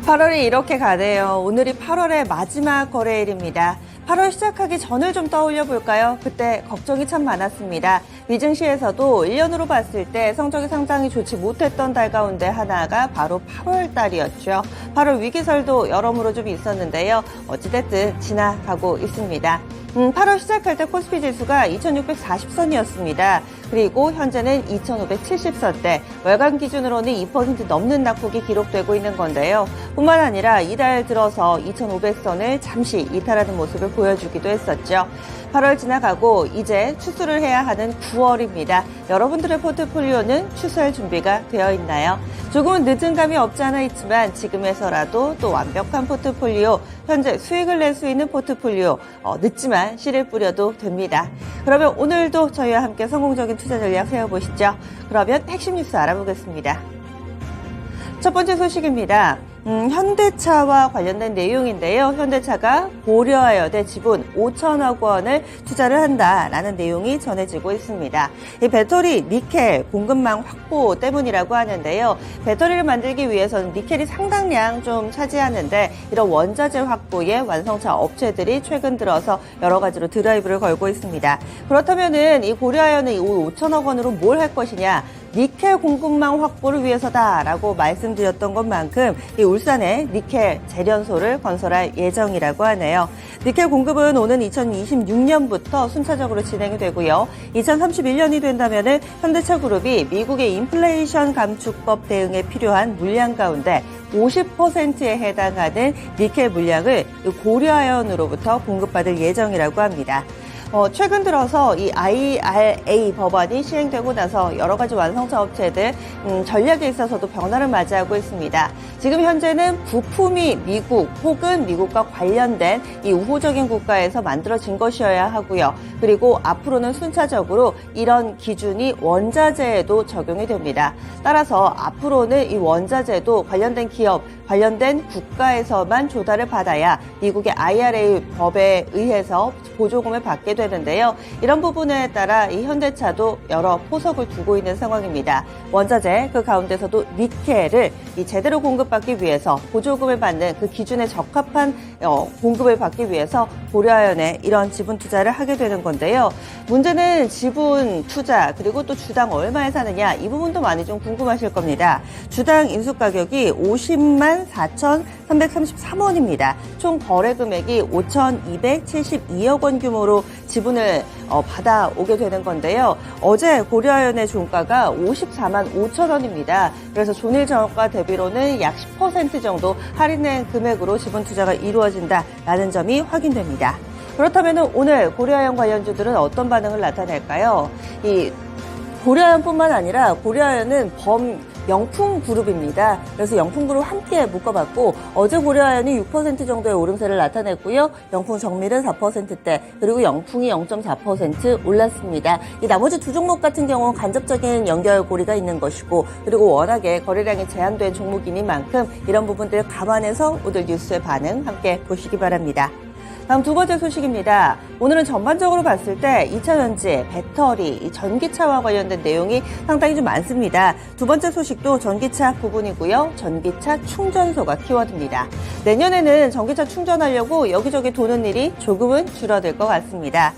8월이 이렇게 가네요. 오늘이 8월의 마지막 거래일입니다. 8월 시작하기 전을 좀 떠올려 볼까요? 그때 걱정이 참 많았습니다. 위증시에서도 1년으로 봤을 때 성적이 상당히 좋지 못했던 달 가운데 하나가 바로 8월 달이었죠. 8월 위기설도 여러모로 좀 있었는데요. 어찌됐든 지나가고 있습니다. 8월 시작할 때 코스피 지수가 2640선이었습니다. 그리고 현재는 2570선대, 월간 기준으로는 2% 넘는 낙폭이 기록되고 있는 건데요. 뿐만 아니라 이달 들어서 2500선을 잠시 이탈하는 모습을 보여주기도 했었죠. 8월 지나가고 이제 추수를 해야 하는 9월입니다. 여러분들의 포트폴리오는 추수할 준비가 되어 있나요? 조금은 늦은 감이 없지 않아 있지만 지금에서라도 또 완벽한 포트폴리오, 현재 수익을 낼 수 있는 포트폴리오, 늦지만 씨를 뿌려도 됩니다. 그러면 오늘도 저희와 함께 성공적인 투자 전략 세워보시죠. 그러면 핵심 뉴스 알아보겠습니다. 첫 번째 소식입니다. 현대차와 관련된 내용인데요. 현대차가 고려아연에 지분 5천억 원을 투자를 한다라는 내용이 전해지고 있습니다. 이 배터리 니켈 공급망 확보 때문이라고 하는데요. 배터리를 만들기 위해서는 니켈이 상당량 좀 차지하는데 이런 원자재 확보에 완성차 업체들이 최근 들어서 여러 가지로 드라이브를 걸고 있습니다. 그렇다면은 이 고려아연은 5천억 원으로 뭘 할 것이냐? 니켈 공급망 확보를 위해서다라고 말씀드렸던 것만큼 이 울산에 니켈 재련소를 건설할 예정이라고 하네요. 니켈 공급은 오는 2026년부터 순차적으로 진행이 되고요. 2031년이 된다면은 현대차 그룹이 미국의 인플레이션 감축법 대응에 필요한 물량 가운데 50%에 해당하는 니켈 물량을 고려아연으로부터 공급받을 예정이라고 합니다. 최근 들어서 이 IRA 법안이 시행되고 나서 여러 가지 완성차 업체들 전략에 있어서도 변화를 맞이하고 있습니다. 지금 현재는 부품이 미국 혹은 미국과 관련된 이 우호적인 국가에서 만들어진 것이어야 하고요. 그리고 앞으로는 순차적으로 이런 기준이 원자재에도 적용이 됩니다. 따라서 앞으로는 이 원자재도 관련된 기업, 관련된 국가에서만 조달을 받아야 미국의 IRA 법에 의해서 보조금을 받게 되는데요. 이런 부분에 따라 이 현대차도 여러 포석을 두고 있는 상황입니다. 원자재 그 가운데서도 니켈을 이 제대로 공급받기 위해서 보조금을 받는 그 기준에 적합한 공급을 받기 위해서 고려아연에 이런 지분 투자를 하게 되는 건데요. 문제는 지분 투자 그리고 또 주당 얼마에 사느냐 이 부분도 많이 좀 궁금하실 겁니다. 주당 인수 가격이 50만 4,333원입니다. 총 거래 금액이 5,272억 원 규모로 지분을 받아오게 되는 건데요. 어제 고려아연의 종가가 54만 5천 원입니다. 그래서 존일 정가 대비로는 약 10% 정도 할인된 금액으로 지분 투자가 이루어진다라는 점이 확인됩니다. 그렇다면 오늘 고려아연 관련주들은 어떤 반응을 나타낼까요? 이 고려아연뿐만 아니라 고려아연은 영풍 그룹입니다. 그래서 영풍 그룹 함께 묶어봤고 어제 고려아연이 6% 정도의 오름세를 나타냈고요. 영풍 정밀은 4%대 그리고 영풍이 0.4% 올랐습니다. 이 나머지 두 종목 같은 경우는 간접적인 연결고리가 있는 것이고 그리고 워낙에 거래량이 제한된 종목이니 만큼 이런 부분들을 감안해서 오늘 뉴스의 반응 함께 보시기 바랍니다. 다음 두 번째 소식입니다. 오늘은 전반적으로 봤을 때 2차 전지, 배터리, 전기차와 관련된 내용이 상당히 좀 많습니다. 두 번째 소식도 전기차 부분이고요. 전기차 충전소가 키워드입니다. 내년에는 전기차 충전하려고 여기저기 도는 일이 조금은 줄어들 것 같습니다.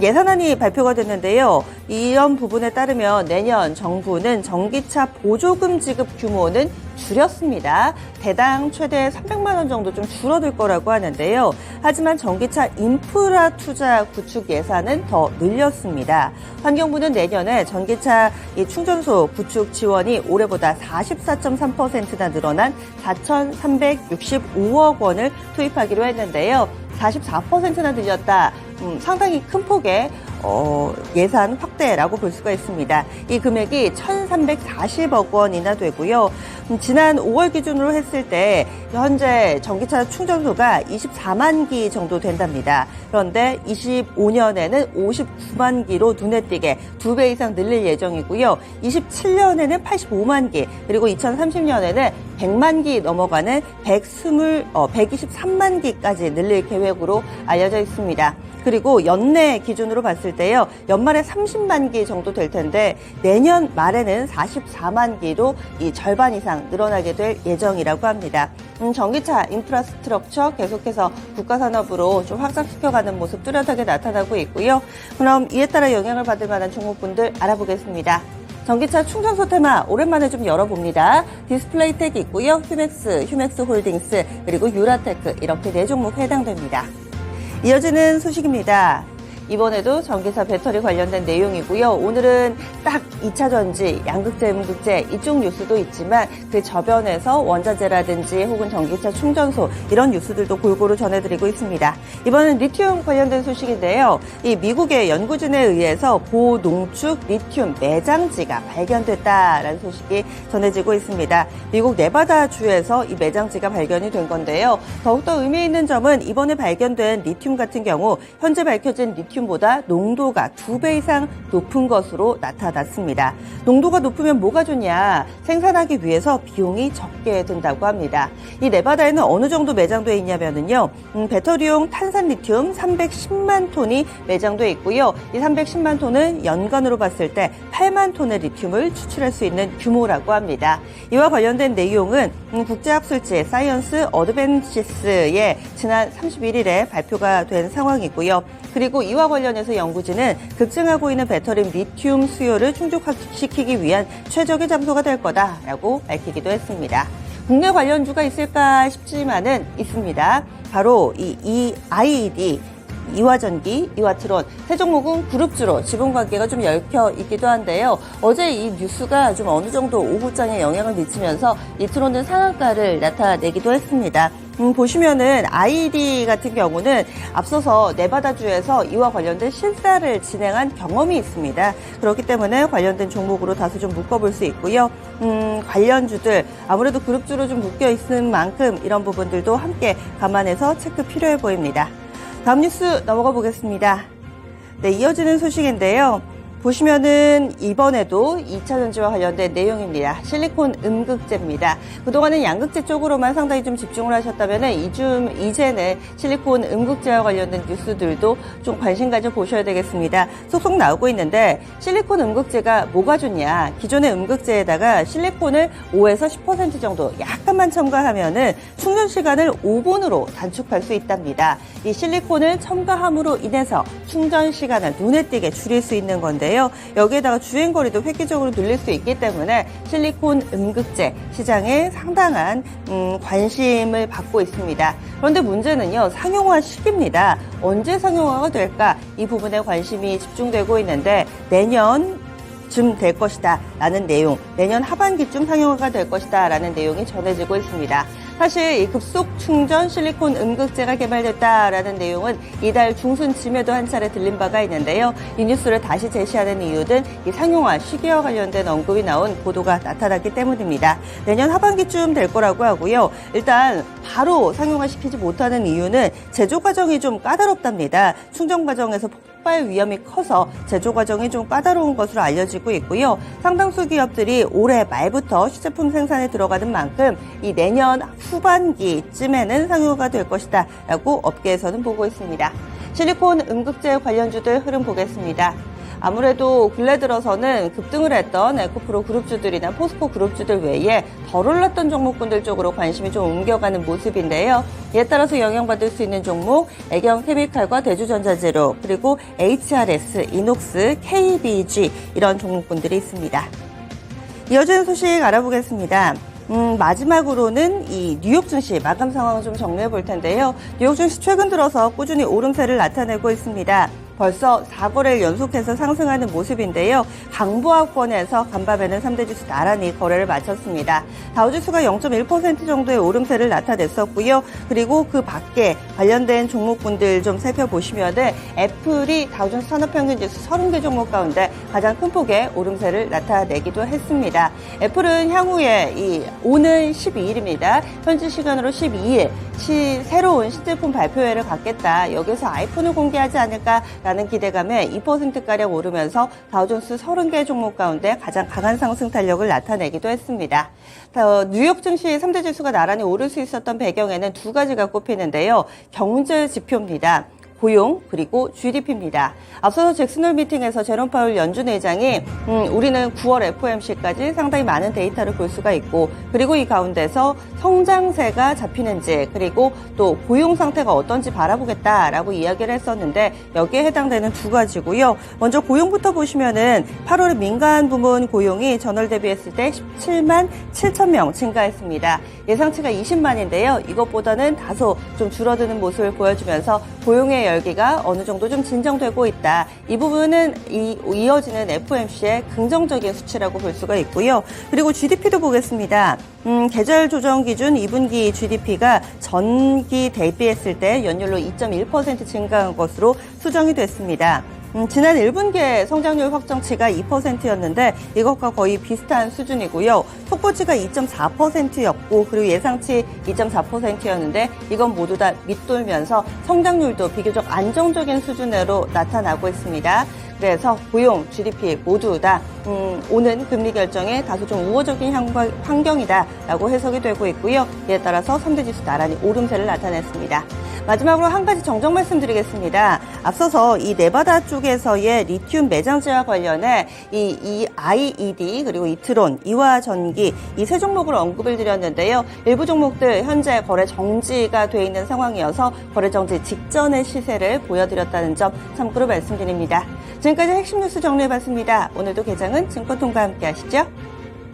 예산안이 발표가 됐는데요. 이런 부분에 따르면 내년 정부는 전기차 보조금 지급 규모는 줄였습니다. 대당 최대 300만 원 정도 좀 줄어들 거라고 하는데요. 하지만 전기차 인프라 투자 구축 예산은 더 늘렸습니다. 환경부는 내년에 전기차 충전소 구축 지원이 올해보다 44.3%나 늘어난 4,365억 원을 투입하기로 했는데요. 44%나 늘렸다. 상당히 큰 폭의 예산 확대라고 볼 수가 있습니다. 이 금액이 1,340억 원이나 되고요. 지난 5월 기준으로 했을 때 현재 전기차 충전소가 24만 기 정도 된답니다. 그런데 25년에는 59만 기로 눈에 띄게 2배 이상 늘릴 예정이고요. 27년에는 85만 기, 그리고 2030년에는 100만 기 넘어가는 123만 기까지 늘릴 계획으로 알려져 있습니다. 그리고 연내 기준으로 봤을 때요. 연말에 30만 기 정도 될 텐데 내년 말에는 44만 기로 이 절반 이상 이상 늘어나게 될 예정이라고 합니다. 전기차 인프라스트럭처 계속해서 국가산업으로 좀 확장시켜가는 모습 뚜렷하게 나타나고 있고요. 그럼 이에 따라 영향을 받을 만한 종목군들 알아보겠습니다. 전기차 충전소 테마 오랜만에 좀 열어봅니다. 디스플레이텍 있고요. 휴맥스 홀딩스, 그리고 유라테크 이렇게 4종목 해당됩니다. 이어지는 소식입니다. 이번에도 전기차 배터리 관련된 내용이고요. 오늘은 딱 2차 전지, 양극재, 음극재 이쪽 뉴스도 있지만 그 저변에서 원자재라든지 혹은 전기차 충전소 이런 뉴스들도 골고루 전해드리고 있습니다. 이번엔 리튬 관련된 소식인데요. 이 미국의 연구진에 의해서 고농축 리튬 매장지가 발견됐다라는 소식이 전해지고 있습니다. 미국 네바다주에서 이 매장지가 발견이 된 건데요. 더욱더 의미 있는 점은 이번에 발견된 리튬 같은 경우 현재 밝혀진 리튬 보다 농도가 2배 이상 높은 것으로 나타났습니다. 농도가 높으면 뭐가 좋냐? 생산하기 위해서 비용이 적게 든다고 합니다. 이 네바다에는 어느 정도 매장돼 있냐면요. 배터리용 탄산 리튬 310만 톤이 매장돼 있고요. 이 310만 톤은 연간으로 봤을 때 8만 톤의 리튬을 추출할 수 있는 규모라고 합니다. 이와 관련된 내용은 국제학술지 사이언스 어드밴시스에 지난 31일에 발표가 된 상황이고요. 그리고 이와 관련해서 연구진은 급증하고 있는 배터리 리튬 수요를 충족시키기 위한 최적의 장소가 될 거다라고 밝히기도 했습니다. 국내 관련주가 있을까 싶지만은 있습니다. 바로 이 IED, 이화전기, 이화트론, 세 종목은 그룹주로 지분관계가 좀 얽혀 있기도 한데요. 어제 이 뉴스가 좀 어느 정도 오후장에 영향을 미치면서 이트론은 상한가를 나타내기도 했습니다. 보시면은 IED 같은 경우는 앞서서 네바다주에서 이와 관련된 실사를 진행한 경험이 있습니다. 그렇기 때문에 관련된 종목으로 다소 좀 묶어볼 수 있고요. 관련주들 아무래도 그룹주로 좀 묶여 있는 만큼 이런 부분들도 함께 감안해서 체크 필요해 보입니다. 다음 뉴스 넘어가 보겠습니다. 네, 이어지는 소식인데요. 보시면은 이번에도 2차 전지와 관련된 내용입니다. 실리콘 음극재입니다. 그동안은 양극재 쪽으로만 상당히 좀 집중을 하셨다면 이제는 실리콘 음극재와 관련된 뉴스들도 좀 관심 가져 보셔야 되겠습니다. 속속 나오고 있는데 실리콘 음극재가 뭐가 좋냐? 기존의 음극재에다가 실리콘을 5에서 10% 정도 약간만 첨가하면은 충전 시간을 5분으로 단축할 수 있답니다. 이 실리콘을 첨가함으로 인해서 충전 시간을 눈에 띄게 줄일 수 있는 건데 여기에다가 주행거리도 획기적으로 늘릴 수 있기 때문에 실리콘 음극재 시장에 상당한 관심을 받고 있습니다. 그런데 문제는요, 상용화 시기입니다. 언제 상용화가 될까? 이 부분에 관심이 집중되고 있는데 내년쯤 될 것이다 라는 내용, 내년 하반기쯤 상용화가 될 것이다 라는 내용이 전해지고 있습니다. 사실 이 급속 충전 실리콘 음극재가 개발됐다라는 내용은 이달 중순쯤에도 한 차례 들린 바가 있는데요. 이 뉴스를 다시 제시하는 이유는 이 상용화 시기와 관련된 언급이 나온 보도가 나타났기 때문입니다. 내년 하반기쯤 될 거라고 하고요. 일단 바로 상용화 시키지 못하는 이유는 제조 과정이 좀 까다롭답니다. 충전 과정에서 폭발 위험이 커서 제조 과정이 좀 까다로운 것으로 알려지고 있고요. 상당수 기업들이 올해 말부터 시제품 생산에 들어가는 만큼 이 내년 후반기쯤에는 상용화가 될 것이다 라고 업계에서는 보고 있습니다. 실리콘 음극재 관련주들 흐름 보겠습니다. 아무래도 근래 들어서는 급등을 했던 에코프로 그룹주들이나 포스코 그룹주들 외에 덜 올랐던 종목군들 쪽으로 관심이 좀 옮겨가는 모습인데요. 이에 따라서 영향받을 수 있는 종목, 애경케미칼과 대주전자재료, 그리고 HRS, 이녹스, KBG 이런 종목군들이 있습니다. 이어지는 소식 알아보겠습니다. 마지막으로는 이 뉴욕 증시 마감 상황을 좀 정리해 볼 텐데요. 뉴욕 증시 최근 들어서 꾸준히 오름세를 나타내고 있습니다. 벌써 4거래일 연속해서 상승하는 모습인데요. 강보합권에서 간밤에는 3대 지수 나란히 거래를 마쳤습니다. 다우지수가 0.1% 정도의 오름세를 나타냈었고요. 그리고 그 밖에 관련된 종목군들 좀 살펴보시면은 애플이 다우존스 산업평균지수 30개 종목 가운데 가장 큰 폭의 오름세를 나타내기도 했습니다. 애플은 향후에 오는 12일입니다. 현지 시간으로 12일 새로운 신제품 발표회를 갖겠다. 여기서 아이폰을 공개하지 않을까라는 기대감에 2%가량 오르면서 다우존스 30개 종목 가운데 가장 강한 상승 탄력을 나타내기도 했습니다. 뉴욕 증시 3대 지수가 나란히 오를 수 있었던 배경에는 두 가지가 꼽히는데요. 경제 지표입니다. 고용 그리고 GDP입니다. 앞서서 잭슨홀 미팅에서 제롬 파월 연준 의장이 우리는 9월 FOMC까지 상당히 많은 데이터를 볼 수가 있고 그리고 이 가운데서 성장세가 잡히는지 그리고 또 고용 상태가 어떤지 바라보겠다라고 이야기를 했었는데 여기에 해당되는 두 가지고요. 먼저 고용부터 보시면은 8월에 민간 부문 고용이 전월 대비했을 때 17만 7천 명 증가했습니다. 예상치가 20만인데요. 이것보다는 다소 좀 줄어드는 모습을 보여주면서 고용의 열기가 어느 정도 좀 진정되고 있다. 이 부분은 이어지는 FOMC의 긍정적인 수치라고 볼 수가 있고요. 그리고 GDP도 보겠습니다. 계절 조정 기준 2분기 GDP가 전기 대비했을 때 연율로 2.1% 증가한 것으로 수정이 됐습니다. 지난 1분기의 성장률 확정치가 2%였는데 이것과 거의 비슷한 수준이고요. 속보치가 2.4%였고 그리고 예상치 2.4%였는데 이건 모두 다 밑돌면서 성장률도 비교적 안정적인 수준으로 나타나고 있습니다. 그래서 고용, GDP 모두 다 오는 금리 결정에 다소 좀 우호적인 환경이다라고 해석이 되고 있고요. 이에 따라서 3대 지수 나란히 오름세를 나타냈습니다. 마지막으로 한 가지 정정 말씀드리겠습니다. 앞서서 이 네바다 쪽에서의 리튬 매장지와 관련해 이 IED 그리고 이트론, 이화전기 이 세 종목을 언급을 드렸는데요. 일부 종목들 현재 거래 정지가 돼 있는 상황이어서 거래 정지 직전의 시세를 보여드렸다는 점 참고로 말씀드립니다. 지금까지 핵심 뉴스 정리해봤습니다. 오늘도 개장은 증권통과 함께 하시죠.